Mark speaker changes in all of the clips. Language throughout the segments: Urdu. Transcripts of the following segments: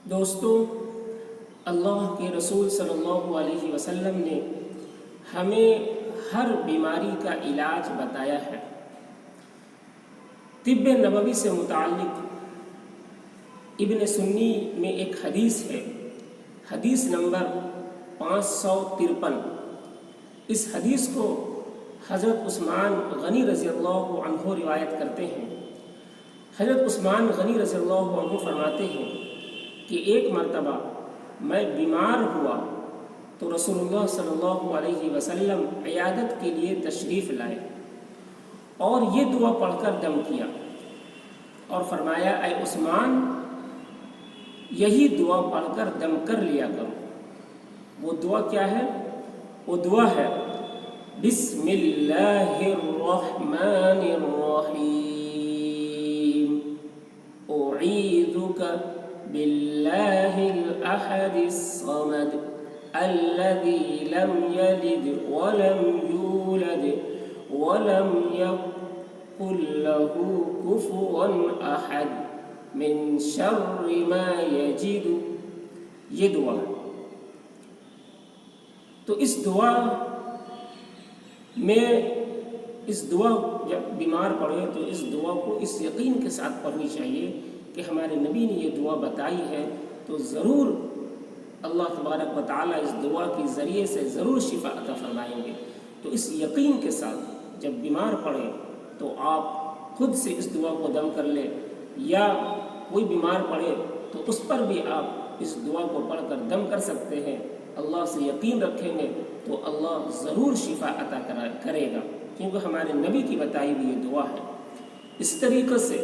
Speaker 1: دوستو، اللہ کے رسول صلی اللہ علیہ وسلم نے ہمیں ہر بیماری کا علاج بتایا ہے۔ طب نبوی سے متعلق ابن سنی میں ایک حدیث ہے، حدیث نمبر 553۔ اس حدیث کو حضرت عثمان غنی رضی اللہ عنہ روایت کرتے ہیں۔ حضرت عثمان غنی رضی اللہ عنہ فرماتے ہیں کہ ایک مرتبہ میں بیمار ہوا تو رسول اللہ صلی اللہ علیہ وسلم عیادت کے لیے تشریف لائے اور یہ دعا پڑھ کر دم کیا اور فرمایا، اے عثمان، یہی دعا پڑھ کر دم کر لیا کرو۔ وہ دعا کیا ہے؟ وہ دعا ہے، بسم اللہ الرحمن الرحیم، اعیذک باللہ الاحد الصمد الذی لم یلد ولم یولد ولم یکن لہ کفوا احد من شر ما یجد۔ یہ دعا ہے۔ تو اس دعا جب بیمار پڑھے تو اس دعا کو اس یقین کے ساتھ پڑھنی چاہیے کہ ہمارے نبی نے یہ دعا بتائی ہے تو ضرور اللہ تبارک و تعالیٰ اس دعا کے ذریعے سے ضرور شفا عطا فرمائیں گے۔ تو اس یقین کے ساتھ جب بیمار پڑے تو آپ خود سے اس دعا کو دم کر لیں، یا کوئی بیمار پڑے تو اس پر بھی آپ اس دعا کو پڑھ کر دم کر سکتے ہیں۔ اللہ سے یقین رکھیں گے تو اللہ ضرور شفا عطا کرے گا، کیونکہ ہمارے نبی کی بتائی ہوئی یہ دعا ہے۔ اس طریقے سے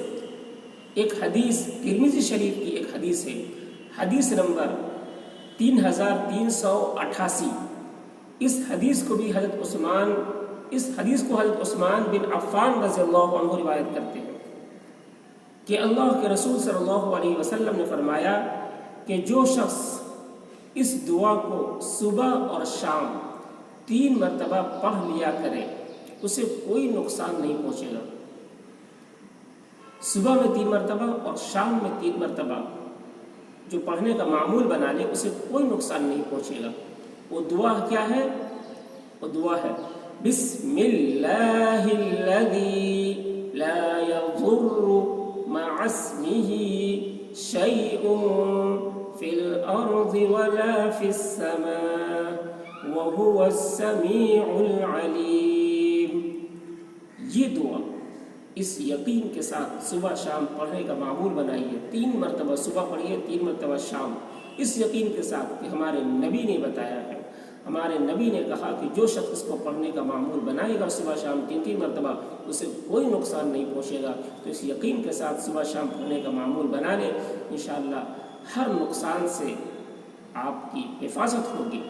Speaker 1: ایک حدیث ترمذی شریف کی ایک حدیث ہے، حدیث نمبر 3388۔ اس حدیث کو حضرت عثمان بن عفان رضی اللہ عنہ روایت کرتے ہیں کہ اللہ کے رسول صلی اللہ علیہ وسلم نے فرمایا کہ جو شخص اس دعا کو صبح اور شام 3 مرتبہ پڑھ لیا کرے اسے کوئی نقصان نہیں پہنچے گا۔ صبح میں 3 مرتبہ اور شام میں 3 مرتبہ جو پڑھنے کا معمول بنا لے اسے کوئی نقصان نہیں پہنچے گا۔ وہ دعا کیا ہے؟ وہ دعا ہے، بسم اللہ الذی لا یضر مع اسمہ شیء فی الارض ولا فی السماء وهو السمیع العلیم۔ یہ دعا اس یقین کے ساتھ صبح شام پڑھنے کا معمول بنائیے، 3 مرتبہ صبح پڑھیے، 3 مرتبہ شام، اس یقین کے ساتھ کہ ہمارے نبی نے بتایا ہے، ہمارے نبی نے کہا کہ جو شخص اس کو پڑھنے کا معمول بنائے گا صبح شام 3 مرتبہ اسے کوئی نقصان نہیں پہنچے گا۔ تو اس یقین کے ساتھ صبح شام پڑھنے کا معمول بنا لیں، انشاءاللہ ہر نقصان سے آپ کی حفاظت ہوگی۔